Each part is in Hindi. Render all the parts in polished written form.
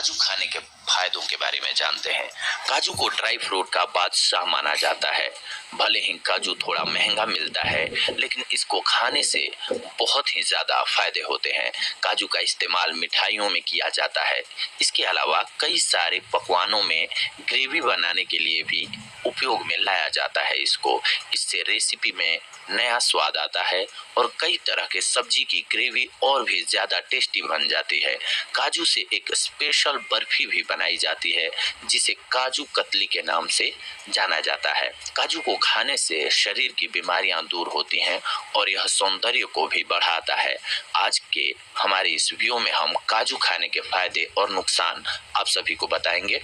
काजू खाने के फायदों के बारे में जानते हैं। काजू को ड्राई फ्रूट का बादशाह माना जाता है। भले ही काजू थोड़ा महंगा मिलता है, लेकिन इसको खाने से बहुत ही ज्यादा फायदे होते हैं। काजू का इस्तेमाल मिठाइयों में किया जाता है। इसके अलावा कई सारे पकवानों में ग्रेवी बनाने के लिए भी उपयोग में लाया जाता है। इससे रेसिपी में नया स्वाद आता है और कई तरह के सब्जी की ग्रेवी और भी ज्यादा टेस्टी बन जाती है। काजू से एक स्पेशल बर्फी भी बनाई जाती है, जिसे काजू कतली के नाम से जाना जाता है। काजू को खाने से शरीर की बीमारियां दूर होती हैं और यह सौंदर्य को भी बढ़ाता है। आज के हमारे इस वीडियो में हम काजू खाने के फायदे और नुकसान आप सभी को बताएंगे।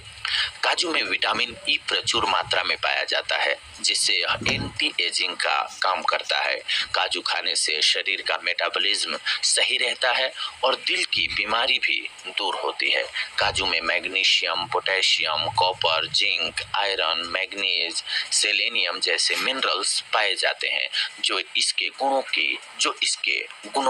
काजू में विटामिन ई प्रचुर मात्रा में पाया जाता है, जिससे यह एंटी एजिंग का काम करता है। काजू खाने से शरीर का मेटाबॉलिज्म सही रहता है और दिल की बीमारी भी दूर होती है। काजू में magnesium, potassium, copper, zinc, iron, manganese, selenium जैसे मिनरल्स पाए जाते हैं, जो इसके गुणों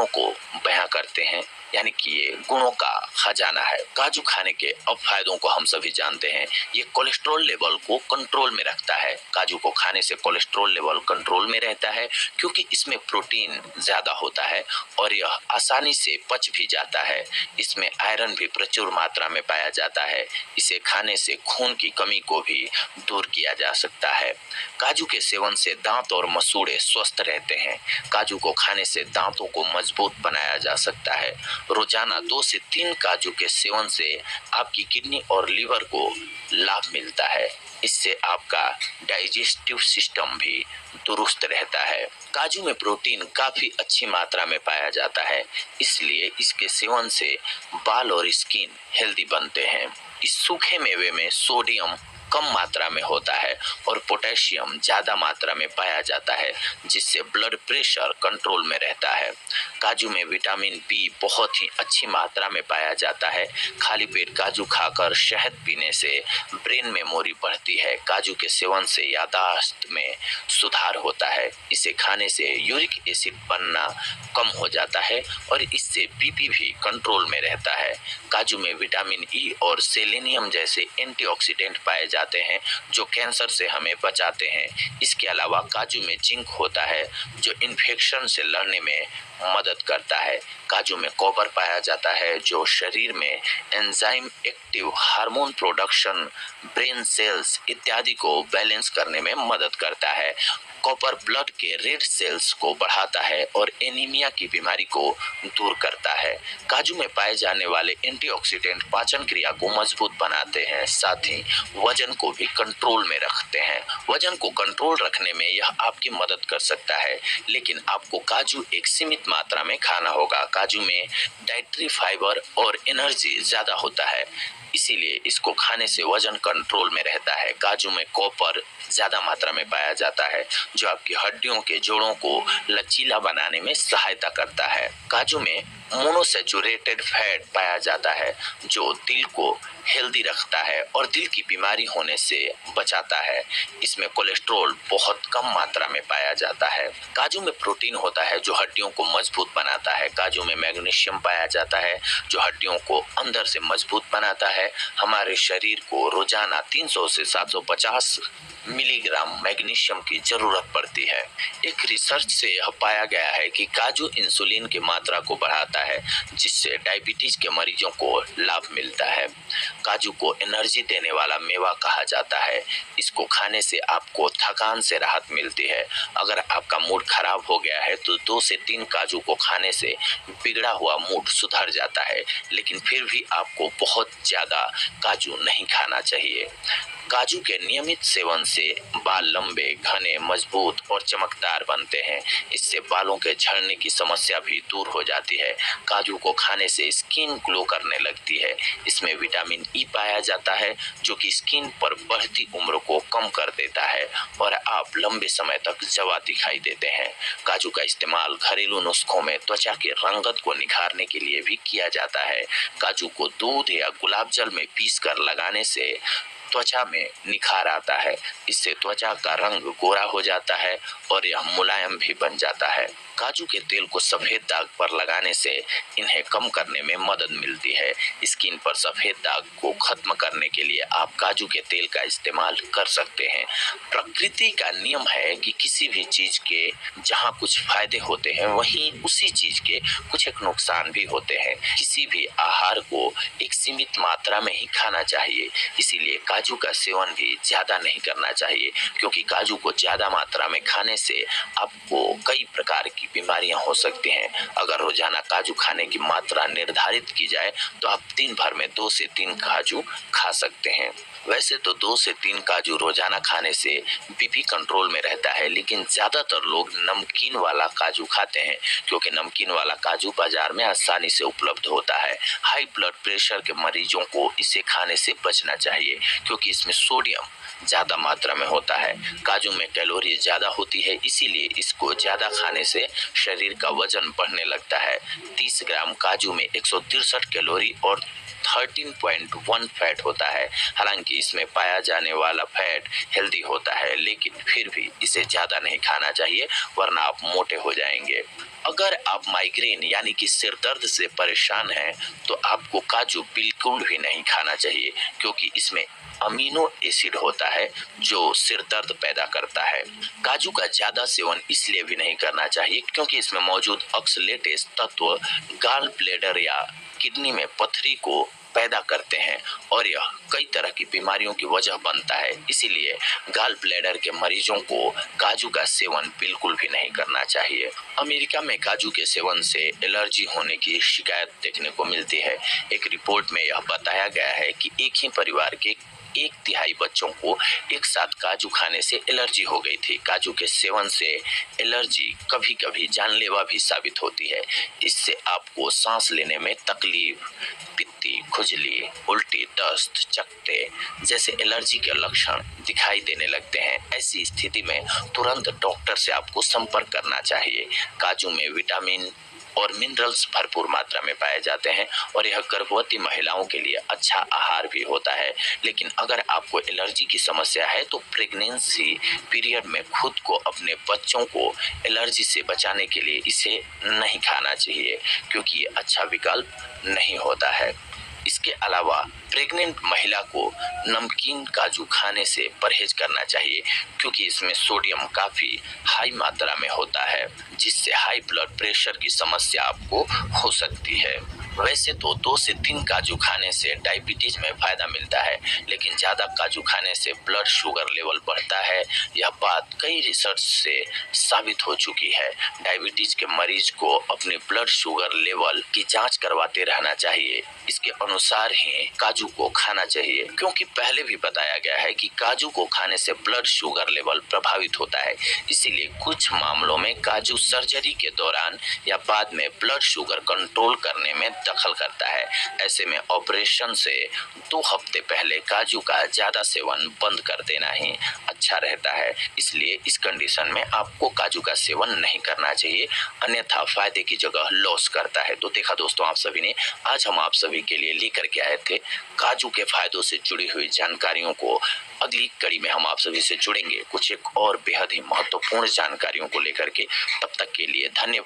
को बयां करते हैं, यानी कि ये गुणों का खजाना है। काजू खाने के अब फायदों को हम सभी जानते हैं। ये कोलेस्ट्रॉल लेवल को कंट्रोल में रखता है। काजू को खाने से कोलेस्ट्रॉल लेवल कंट्रोल में रहता है, क्योंकि इसमें प्रोटीन ज्यादा होता है और यह आसानी से पच भी जाता है। इसमें आयरन भी प्रचुर मात्रा में पाया जाता है। इसे खाने से खून की कमी को भी दूर किया जा सकता है। काजू के सेवन से दांत और मसूड़े स्वस्थ रहते हैं। काजू को खाने से दांतों को मजबूत बनाया जा सकता है। रोजाना 2 से 3 काजू के सेवन से आपकी किडनी और लीवर को लाभ मिलता है। इससे आपका डाइजेस्टिव सिस्टम भी दुरुस्त रहता है। काजू में प्रोटीन काफी अच्छी मात्रा में पाया जाता है, इसलिए इसके सेवन से बाल और स्किन हेल्दी बनते हैं। इस सूखे मेवे में सोडियम कम मात्रा में होता है और पोटेशियम ज्यादा मात्रा में पाया जाता है, जिससे ब्लड प्रेशर कंट्रोल में रहता है। काजू में विटामिन बी बहुत ही अच्छी मात्रा में पाया जाता है। खाली पेट काजू खाकर शहद पीने से ब्रेन मेमोरी बढ़ती है। काजू के सेवन से याददाश्त में सुधार होता है। इसे खाने से यूरिक एसिड बनना कम हो जाता है और इससे बीपी भी कंट्रोल में रहता है। काजू में विटामिन ई और सेलेनियम जैसे एंटीऑक्सीडेंट पाए जाते हैं, जो कैंसर से हमें बचाते हैं। इसके अलावा काजू में जिंक होता है, जो इन्फेक्शन से लड़ने में मदद करता है। काजू में कॉपर पाया जाता है, जो शरीर में enzyme, active hormone production, brain cells इत्यादि को बैलेंस करने में मदद करता है। कॉपर ब्लड के रेड सेल्स को बढ़ाता है और एनीमिया की बीमारी को दूर करता है। काजू में पाए जाने वाले एंटीऑक्सीडेंट पाचन क्रिया को मजबूत बनाते हैं, साथ ही वजन को भी कंट्रोल में रखते हैं। वजन को कंट्रोल रखने में यह आपकी मदद कर सकता है, लेकिन आपको काजू एक सीमित मात्रा में खाना होगा। काजू में डाइटरी फाइबर और एनर्जी ज्यादा होता है, इसीलिए इसको खाने से वजन कंट्रोल में रहता है। काजू में कॉपर ज्यादा मात्रा में पाया जाता है, जो आपकी हड्डियों के जोड़ों को लचीला बनाने में सहायता करता है। काजू में मोनोसैचुरेटेड फैट पाया जाता है, जो दिल को हेल्दी रखता है और दिल की बीमारी होने से बचाता है। इसमें कोलेस्ट्रॉल बहुत कम मात्रा में पाया जाता है। काजू में प्रोटीन होता है, जो हड्डियों को मजबूत बनाता है। काजू में मैग्नीशियम पाया जाता है, जो हड्डियों को अंदर से मजबूत बनाता है। हमारे शरीर को रोजाना 300 से 750 मिलीग्राम मैग्नीशियम की जरूरत पड़ती है। एक रिसर्च से यह पाया गया है कि काजू इंसुलिन की मात्रा को बढ़ाता है, जिससे डायबिटीज के मरीजों को लाभ मिलता है। काजू को एनर्जी देने वाला मेवा कहा जाता है। इसको खाने से आपको थकान से राहत मिलती है। अगर आपका मूड खराब हो गया है तो 2 से 3 काजू को खाने से बिगड़ा हुआ मूड सुधर जाता है, लेकिन फिर भी आपको बहुत ज्यादा काजू नहीं खाना चाहिए। काजू के नियमित सेवन से बाल लंबे, घने, मजबूत और चमकदार बनते हैं। इससे बालों के झड़ने की समस्या भी दूर हो जाती है। काजू को खाने से स्किन ग्लो करने लगती है। इसमें विटामिन ई पाया जाता है, जो कि स्किन पर बढ़ती उम्र को कम कर देता है और आप लंबे समय तक जवान दिखाई देते हैं। काजू का इस्तेमाल घरेलू नुस्खों में त्वचा की रंगत को निखारने के लिए भी किया जाता है। काजू को दूध या गुलाब जल में पीसकर लगाने से त्वचा में निखार आता है। इससे त्वचा का रंग गोरा हो जाता है और यह मुलायम भी बन जाता है। काजू के तेल को सफेद दाग पर लगाने से इन्हें कम करने में मदद मिलती है। स्किन पर सफेद दाग को खत्म करने के लिए आप काजू के तेल का इस्तेमाल कर सकते हैं। प्रकृति का नियम है कि किसी भी चीज के जहां कुछ फायदे होते हैं वहीं उसी चीज के कुछ एक नुकसान भी होते हैं। किसी भी आहार को एक सीमित मात्रा में ही खाना चाहिए। इसीलिए काजू का सेवन भी ज्यादा नहीं करना चाहिए, क्योंकि काजू को ज्यादा मात्रा में खाने से आपको कई प्रकार की बीमारियां हो सकती हैं। अगर रोजाना काजू खाने की मात्रा निर्धारित की जाए तो आप दिन भर में 2 से 3 काजू खा सकते हैं। वैसे तो 2 से 3 काजू रोजाना खाने से बीपी कंट्रोल में रहता है, लेकिन ज्यादातर लोग नमकीन वाला काजू खाते हैं, क्योंकि नमकीन वाला काजू बाजार में आसानी से उपलब्ध होता है। हाई ब्लड प्रेशर के मरीजों को इसे खाने से बचना चाहिए, क्योंकि इसमें सोडियम ज्यादा मात्रा में होता है। काजू में कैलोरी ज्यादा होती है, इसीलिए इसको ज्यादा खाने से शरीर का वजन बढ़ने लगता है। 30 ग्राम काजू में 163 कैलोरी और 13.1 फैट होता है। हालांकि इसमें पाया जाने वाला फैट हेल्दी होता है, लेकिन फिर भी इसे ज्यादा नहीं खाना चाहिए, वरना आप मोटे हो जाएंगे। अगर आप माइग्रेन यानी कि सिर दर्द से परेशान हैं, तो आपको काजू बिल्कुल भी नहीं खाना चाहिए, क्योंकि इसमें अमीनो एसिड होता है जो सिर दर्द पैदा करता है। काजू का ज्यादा सेवन इसलिए भी नहीं करना चाहिए, क्योंकि इसमें मौजूद ऑक्सलेटेज तत्व गाल ब्लेडर या किडनी में पथरी को पैदा करते हैं और यह कई तरह की बीमारियों की वजह बनता है। इसीलिए गाल ब्लैडर के मरीजों को काजू का सेवन बिल्कुल भी नहीं करना चाहिए। अमेरिका में काजू के सेवन से एलर्जी होने की शिकायत देखने को मिलती है। एक रिपोर्ट में यह बताया गया है कि एक ही परिवार के 1/3 बच्चों को एक साथ काजू खाने से एलर्जी हो गई थी। काजू के सेवन से एलर्जी कभी कभी जानलेवा भी साबित होती है। इससे आपको सांस लेने में तकलीफ, पित्ती, खुजली, उल्टी, दस्त, चकत्ते जैसे एलर्जी के लक्षण दिखाई देने लगते हैं। ऐसी स्थिति में तुरंत डॉक्टर से आपको संपर्क करना चाहिए। काजू में विटामिन और मिनरल्स भरपूर मात्रा में पाए जाते हैं और यह गर्भवती महिलाओं के लिए अच्छा आहार भी होता है। लेकिन अगर आपको एलर्जी की समस्या है तो प्रेगनेंसी पीरियड में खुद को, अपने बच्चों को एलर्जी से बचाने के लिए इसे नहीं खाना चाहिए, क्योंकि ये अच्छा विकल्प नहीं होता है। इसके अलावा प्रेग्नेंट महिला को नमकीन काजू खाने से परहेज करना चाहिए, क्योंकि इसमें सोडियम काफी हाई मात्रा में होता है, जिससे हाई ब्लड प्रेशर की समस्या आपको हो सकती है। वैसे तो 2 से 3 काजू खाने से डायबिटीज में फायदा मिलता है, लेकिन ज्यादा काजू खाने से ब्लड शुगर लेवल बढ़ता है। यह बात कई रिसर्च से साबित हो चुकी है। डायबिटीज के मरीज को अपने ब्लड शुगर लेवल की जांच करवाते रहना चाहिए। इसके अनुसार ही काजू को खाना चाहिए, क्योंकि पहले भी बताया गया है कि काजू को खाने से ब्लड शुगर लेवल प्रभावित होता है। इसीलिए कुछ मामलों में काजू सर्जरी के दौरान या बाद में ब्लड शुगर कंट्रोल करने में दखल करता है। ऐसे में ऑपरेशन से 2 हफ्ते पहले काजू का ज्यादा सेवन बंद कर देना ही अच्छा रहता है। इसलिए इस कंडीशन में आपको काजू का सेवन नहीं करना चाहिए, अन्यथा फायदे की जगह लॉस करता है। तो देखा दोस्तों, आप सभी ने, आज हम आप सभी के लिए लेकर के आए थे काजू के फायदों से जुड़ी हुई जानकारियों को। अगली कड़ी में हम आप सभी से जुड़ेंगे कुछ एक और बेहद ही महत्वपूर्ण जानकारियों को लेकर के। तब तक के लिए धन्यवाद।